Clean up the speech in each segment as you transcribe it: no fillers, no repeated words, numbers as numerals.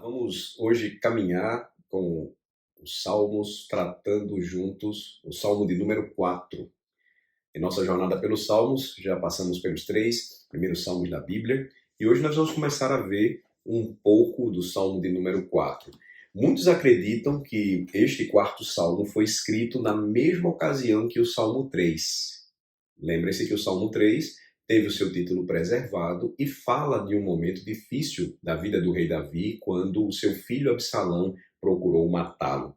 Vamos hoje caminhar com os Salmos, tratando juntos o Salmo de número 4. Em nossa jornada pelos Salmos, já passamos pelos 3 primeiros Salmos da Bíblia, e hoje nós vamos começar a ver um pouco do Salmo de número 4. Muitos acreditam que este quarto Salmo foi escrito na mesma ocasião que o Salmo 3. Lembre-se que o Salmo 3 teve o seu título preservado e fala de um momento difícil da vida do rei Davi, quando o seu filho Absalão procurou matá-lo.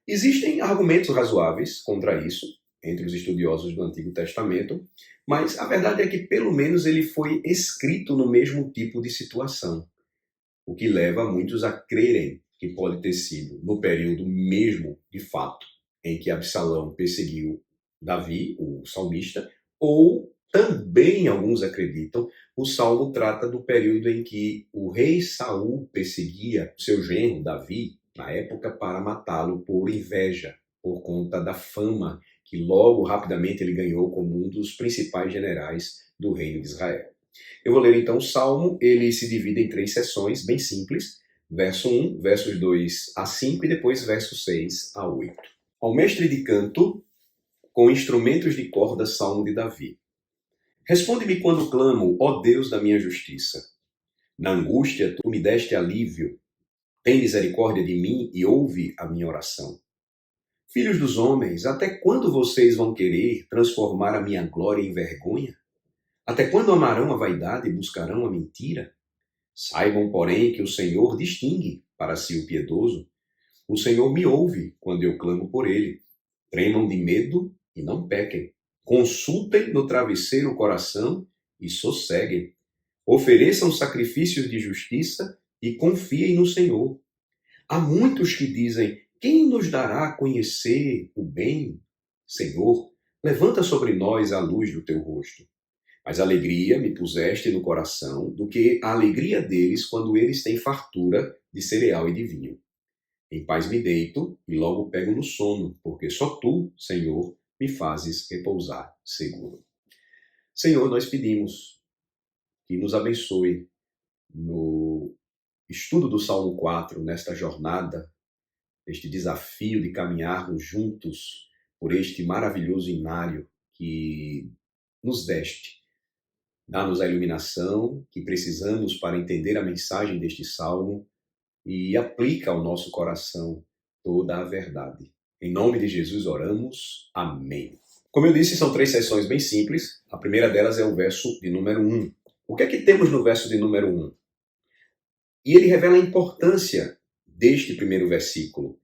Existem argumentos razoáveis contra isso, entre os estudiosos do Antigo Testamento, mas a verdade é que pelo menos ele foi escrito no mesmo tipo de situação, o que leva muitos a crerem que pode ter sido no período mesmo, de fato, em que Absalão perseguiu Davi, o salmista, ou também alguns acreditam, o Salmo trata do período em que o rei Saul perseguia seu genro Davi, na época, para matá-lo por inveja, por conta da fama que logo, rapidamente, ele ganhou como um dos principais generais do reino de Israel. Eu vou ler então o Salmo, ele se divide em 3 seções, bem simples, verso 1, versos 2 a 5 e depois versos 6 a 8. Ao mestre de canto, com instrumentos de corda, Salmo de Davi. Responde-me quando clamo, ó Deus da minha justiça. Na angústia, tu me deste alívio. Tem misericórdia de mim e ouve a minha oração. Filhos dos homens, até quando vocês vão querer transformar a minha glória em vergonha? Até quando amarão a vaidade e buscarão a mentira? Saibam, porém, que o Senhor distingue para si o piedoso. O Senhor me ouve quando eu clamo por ele. Tremam de medo e não pequem. Consultem no travesseiro o coração e sosseguem. Ofereçam sacrifícios de justiça e confiem no Senhor. Há muitos que dizem, quem nos dará a conhecer o bem? Senhor, levanta sobre nós a luz do teu rosto. Mais alegria me puseste no coração do que a alegria deles quando eles têm fartura de cereal e de vinho. Em paz me deito e logo pego no sono, porque só tu, Senhor, me fazes repousar seguro. Senhor, nós pedimos que nos abençoe no estudo do Salmo 4, nesta jornada, este desafio de caminharmos juntos por este maravilhoso inário que nos deste. Dá-nos a iluminação que precisamos para entender a mensagem deste salmo e aplica ao nosso coração toda a verdade. Em nome de Jesus oramos. Amém. Como eu disse, são 3 seções bem simples. A primeira delas é o verso de número 1. O que é que temos no verso de número 1? E ele revela a importância deste primeiro versículo.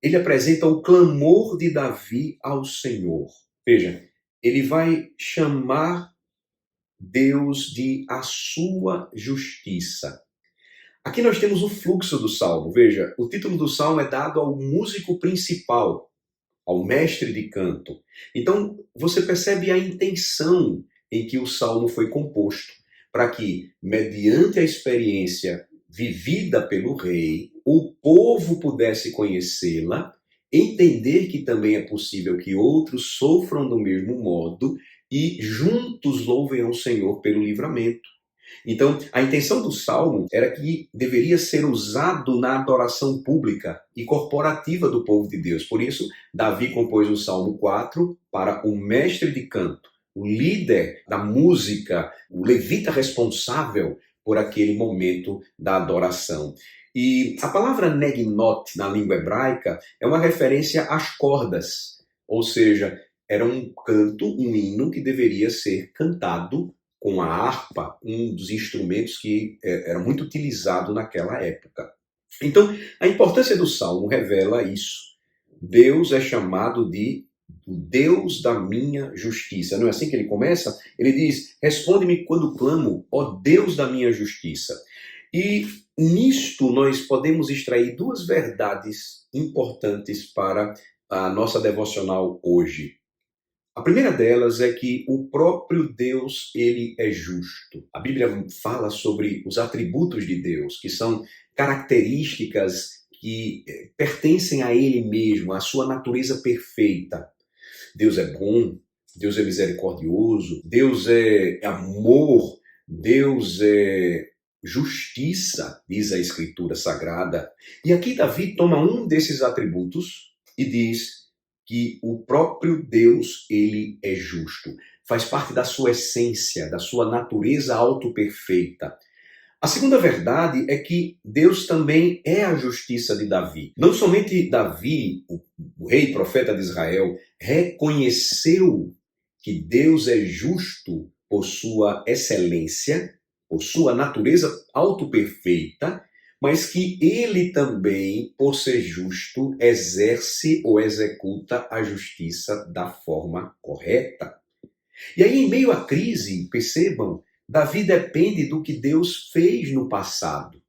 Ele apresenta o clamor de Davi ao Senhor. Veja, ele vai chamar Deus de a sua justiça. Aqui nós temos o fluxo do salmo. Veja, o título do salmo é dado ao músico principal, ao mestre de canto. Então, você percebe a intenção em que o salmo foi composto, para que, mediante a experiência vivida pelo rei, o povo pudesse conhecê-la, entender que também é possível que outros sofram do mesmo modo e juntos louvem ao Senhor pelo livramento. Então, a intenção do salmo era que deveria ser usado na adoração pública e corporativa do povo de Deus. Por isso, Davi compôs o Salmo 4 para o mestre de canto, o líder da música, o levita responsável por aquele momento da adoração. E a palavra negnot na língua hebraica é uma referência às cordas, ou seja, era um canto, um hino que deveria ser cantado com a harpa, um dos instrumentos que era muito utilizado naquela época. Então, a importância do salmo revela isso. Deus é chamado de o Deus da minha justiça. Não é assim que ele começa? Ele diz, responde-me quando clamo, ó Deus da minha justiça. E nisto nós podemos extrair 2 verdades importantes para a nossa devocional hoje. A primeira delas é que o próprio Deus, ele é justo. A Bíblia fala sobre os atributos de Deus, que são características que pertencem a ele mesmo, à sua natureza perfeita. Deus é bom, Deus é misericordioso, Deus é amor, Deus é justiça, diz a Escritura Sagrada. E aqui Davi toma um desses atributos e diz que o próprio Deus, ele é justo. Faz parte da sua essência, da sua natureza autoperfeita. A segunda verdade é que Deus também é a justiça de Davi. Não somente Davi, o rei e profeta de Israel, reconheceu que Deus é justo por sua excelência, por sua natureza autoperfeita, mas que ele também, por ser justo, exerce ou executa a justiça da forma correta. E aí, em meio à crise, percebam, Davi depende do que Deus fez no passado.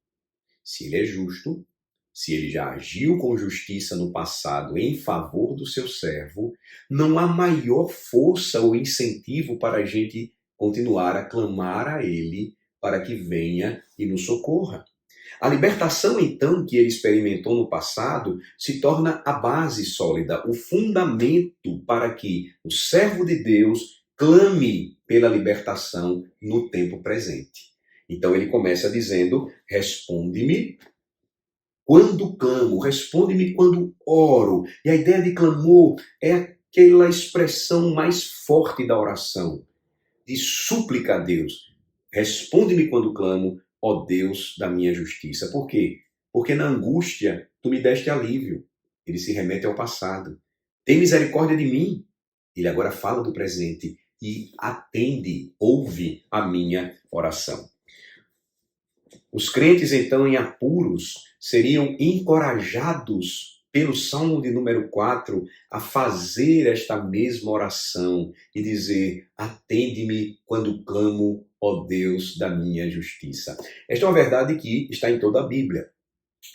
Se ele é justo, se ele já agiu com justiça no passado em favor do seu servo, não há maior força ou incentivo para a gente continuar a clamar a ele para que venha e nos socorra. A libertação, então, que ele experimentou no passado se torna a base sólida, o fundamento para que o servo de Deus clame pela libertação no tempo presente. Então ele começa dizendo: responde-me quando clamo, responde-me quando oro. E a ideia de clamor é aquela expressão mais forte da oração, de súplica a Deus. Responde-me quando clamo, ó Deus da minha justiça. Por quê? Porque na angústia tu me deste alívio. Ele se remete ao passado. Tem misericórdia de mim. Ele agora fala do presente e atende, ouve a minha oração. Os crentes, então, em apuros, seriam encorajados pelo Salmo de número 4 a fazer esta mesma oração e dizer: atende-me quando clamo, ó Deus da minha justiça. Esta é uma verdade que está em toda a Bíblia.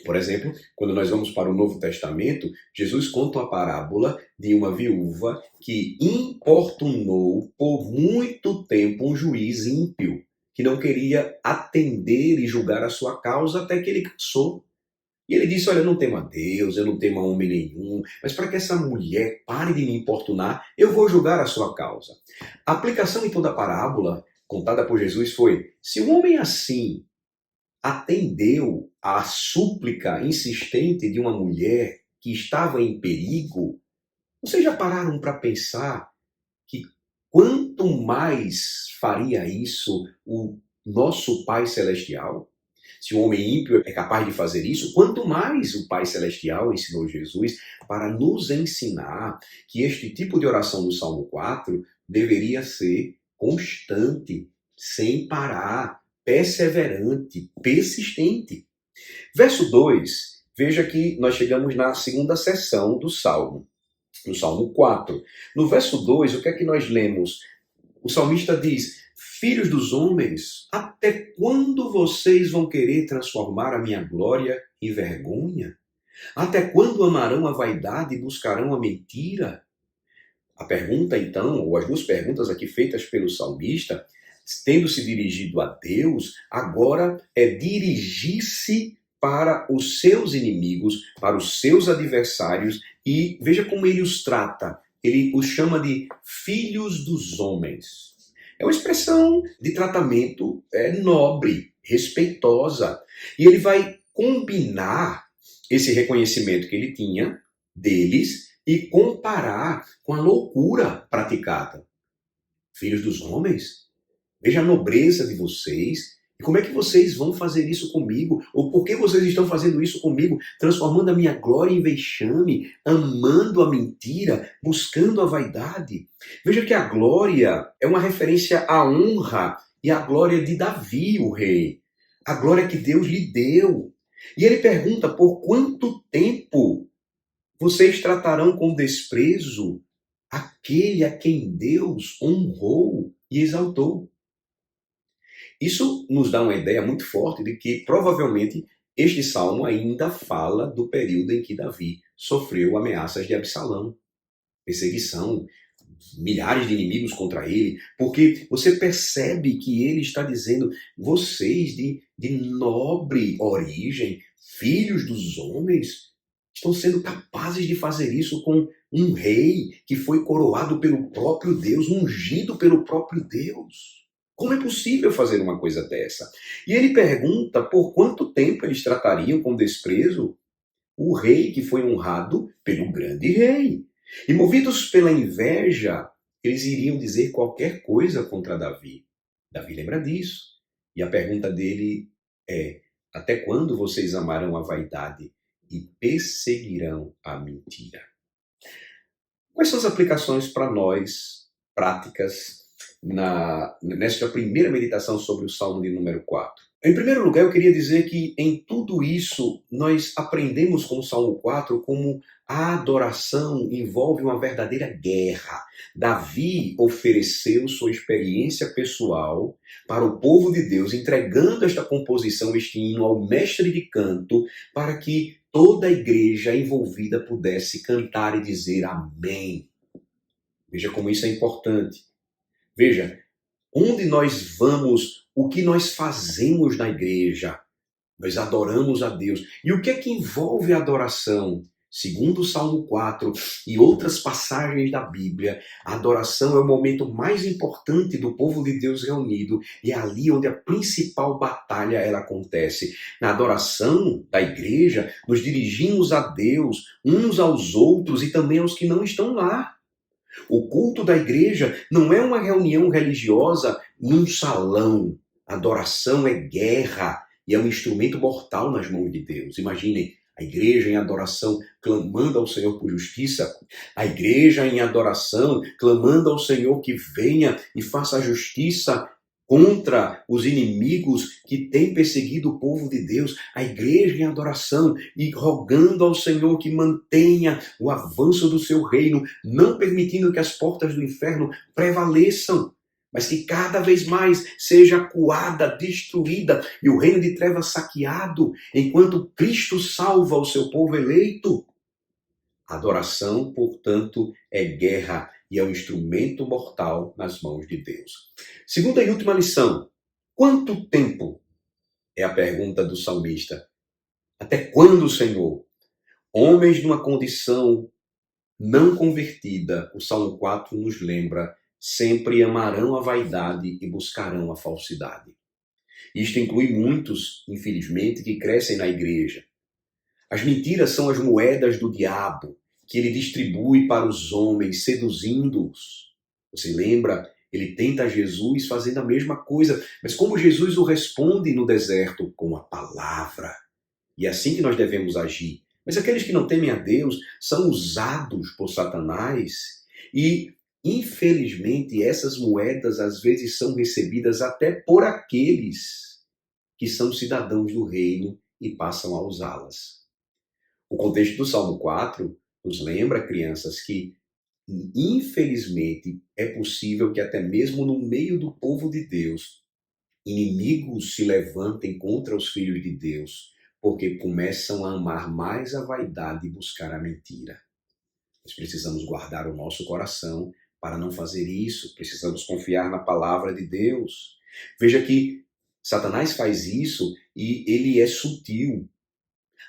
Por exemplo, quando nós vamos para o Novo Testamento, Jesus conta a parábola de uma viúva que importunou por muito tempo um juiz ímpio, que não queria atender e julgar a sua causa até que ele cansou. E ele disse: olha, eu não temo a Deus, eu não temo a homem nenhum, mas para que essa mulher pare de me importunar, eu vou julgar a sua causa. A aplicação em toda a parábola contada por Jesus foi: se um homem assim atendeu à súplica insistente de uma mulher que estava em perigo, vocês já pararam para pensar que quanto mais faria isso o nosso Pai Celestial? Se o homem ímpio é capaz de fazer isso, quanto mais o Pai Celestial ensinou Jesus para nos ensinar que este tipo de oração do Salmo 4 deveria ser constante, sem parar, perseverante, persistente. Verso 2, veja que nós chegamos na segunda seção do Salmo, no Salmo 4. No verso 2, o que é que nós lemos? O salmista diz: filhos dos homens, até quando vocês vão querer transformar a minha glória em vergonha? Até quando amarão a vaidade e buscarão a mentira? A pergunta, então, ou as duas perguntas aqui feitas pelo salmista, tendo se dirigido a Deus, agora é dirigir-se para os seus inimigos, para os seus adversários, e veja como ele os trata. Ele os chama de filhos dos homens. É uma expressão de tratamento nobre, respeitosa. E ele vai combinar esse reconhecimento que ele tinha deles e comparar com a loucura praticada. Filhos dos homens? Veja a nobreza de vocês. E como é que vocês vão fazer isso comigo? Ou por que vocês estão fazendo isso comigo? Transformando a minha glória em vexame, amando a mentira, buscando a vaidade. Veja que a glória é uma referência à honra e à glória de Davi, o rei. A glória que Deus lhe deu. E ele pergunta: por quanto tempo vocês tratarão com desprezo aquele a quem Deus honrou e exaltou? Isso nos dá uma ideia muito forte de que, provavelmente, este salmo ainda fala do período em que Davi sofreu ameaças de Absalão, perseguição, milhares de inimigos contra ele, porque você percebe que ele está dizendo: vocês de nobre origem, filhos dos homens, estão sendo capazes de fazer isso com um rei que foi coroado pelo próprio Deus, ungido pelo próprio Deus. Como é possível fazer uma coisa dessa? E ele pergunta por quanto tempo eles tratariam com desprezo o rei que foi honrado pelo grande rei. E movidos pela inveja, eles iriam dizer qualquer coisa contra Davi. Davi lembra disso. E a pergunta dele é: até quando vocês amarão a vaidade e perseguirão a mentira? Quais são as aplicações para nós, práticas, nesta primeira meditação sobre o Salmo de número 4? Em primeiro lugar, eu queria dizer que em tudo isso nós aprendemos com o Salmo 4 como a adoração envolve uma verdadeira guerra. Davi ofereceu sua experiência pessoal para o povo de Deus, entregando esta composição, este hino ao mestre de canto, para que toda a igreja envolvida pudesse cantar e dizer amém. Veja como isso é importante. Veja, onde nós vamos, o que nós fazemos na igreja? Nós adoramos a Deus. E o que é que envolve a adoração? Segundo o Salmo 4 e outras passagens da Bíblia, a adoração é o momento mais importante do povo de Deus reunido e é ali onde a principal batalha ela acontece. Na adoração da igreja, nos dirigimos a Deus, uns aos outros e também aos que não estão lá. O culto da igreja não é uma reunião religiosa num salão. Adoração é guerra e é um instrumento mortal nas mãos de Deus. Imaginem, a igreja em adoração clamando ao Senhor por justiça, a igreja em adoração clamando ao Senhor que venha e faça a justiça contra os inimigos que têm perseguido o povo de Deus, a igreja em adoração e rogando ao Senhor que mantenha o avanço do seu reino, não permitindo que as portas do inferno prevaleçam, mas que cada vez mais seja acuada, destruída e o reino de trevas saqueado, enquanto Cristo salva o seu povo eleito. Adoração, portanto, é guerra e é um instrumento mortal nas mãos de Deus. Segunda e última lição. Quanto tempo? É a pergunta do salmista. Até quando, Senhor? Homens numa condição não convertida, o Salmo 4 nos lembra, sempre amarão a vaidade e buscarão a falsidade. Isto inclui muitos, infelizmente, que crescem na igreja. As mentiras são as moedas do diabo, que ele distribui para os homens, seduzindo-os. Você lembra? Ele tenta Jesus fazendo a mesma coisa, mas como Jesus o responde no deserto? Com a palavra. E é assim que nós devemos agir. Mas aqueles que não temem a Deus são usados por Satanás e, infelizmente, essas moedas às vezes são recebidas até por aqueles que são cidadãos do reino e passam a usá-las. O contexto do Salmo 4 nos lembra, crianças, que infelizmente é possível que até mesmo no meio do povo de Deus, inimigos se levantem contra os filhos de Deus, porque começam a amar mais a vaidade e buscar a mentira. Nós precisamos guardar o nosso coração para não fazer isso. Precisamos confiar na palavra de Deus. Veja que Satanás faz isso e ele é sutil.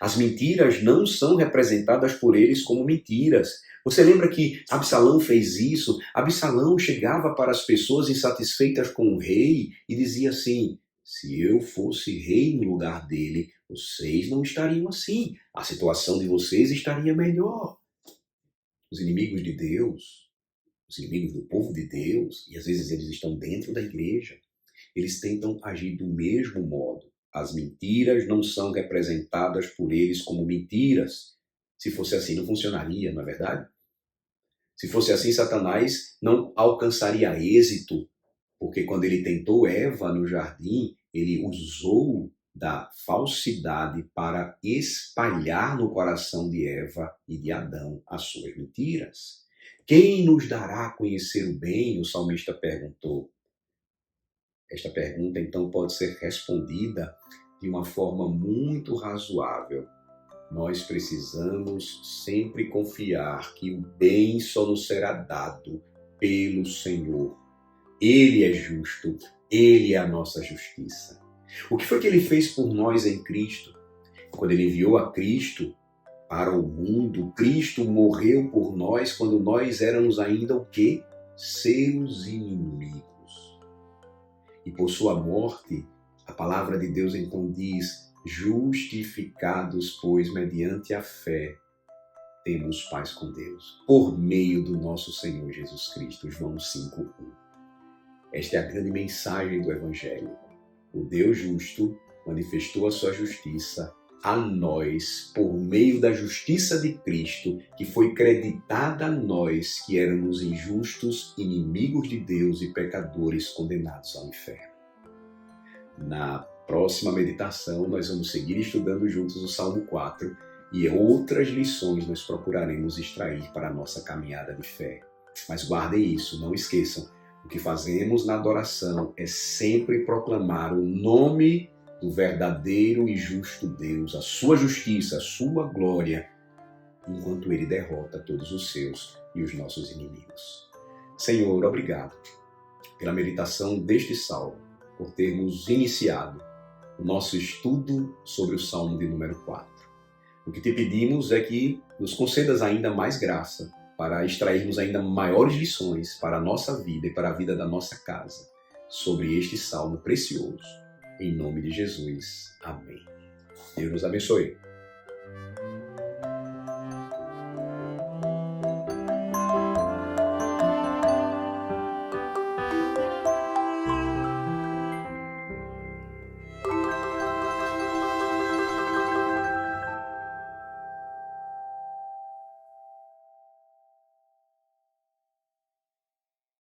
As mentiras não são representadas por eles como mentiras. Você lembra que Absalão fez isso? Absalão chegava para as pessoas insatisfeitas com o rei e dizia assim: se eu fosse rei no lugar dele, vocês não estariam assim. A situação de vocês estaria melhor. Os inimigos de Deus, os inimigos do povo de Deus, e às vezes eles estão dentro da igreja, eles tentam agir do mesmo modo. As mentiras não são representadas por eles como mentiras. Se fosse assim, não funcionaria, não é verdade? Se fosse assim, Satanás não alcançaria êxito, porque quando ele tentou Eva no jardim, ele usou da falsidade para espalhar no coração de Eva e de Adão as suas mentiras. Quem nos dará a conhecer o bem? O salmista perguntou. Esta pergunta, então, pode ser respondida de uma forma muito razoável. Nós precisamos sempre confiar que o bem só nos será dado pelo Senhor. Ele é justo, Ele é a nossa justiça. O que foi que Ele fez por nós em Cristo? Quando Ele enviou a Cristo para o mundo, Cristo morreu por nós quando nós éramos ainda o quê? Seus inimigos. E por sua morte, a palavra de Deus então diz: justificados, pois, mediante a fé, temos paz com Deus, por meio do nosso Senhor Jesus Cristo. João 5:1. Esta é a grande mensagem do Evangelho. O Deus justo manifestou a sua justiça a nós por meio da justiça de Cristo, que foi creditada a nós que éramos injustos, inimigos de Deus e pecadores condenados ao inferno. Na próxima meditação, nós vamos seguir estudando juntos o Salmo 4 e outras lições nós procuraremos extrair para a nossa caminhada de fé. Mas guardem isso, não esqueçam, o que fazemos na adoração é sempre proclamar o nome do verdadeiro e justo Deus, a sua justiça, a sua glória, enquanto Ele derrota todos os seus e os nossos inimigos. Senhor, obrigado pela meditação deste salmo, por termos iniciado o nosso estudo sobre o Salmo de número 4. O que te pedimos é que nos concedas ainda mais graça para extrairmos ainda maiores lições para a nossa vida e para a vida da nossa casa sobre este salmo precioso. Em nome de Jesus. Amém. Deus nos abençoe.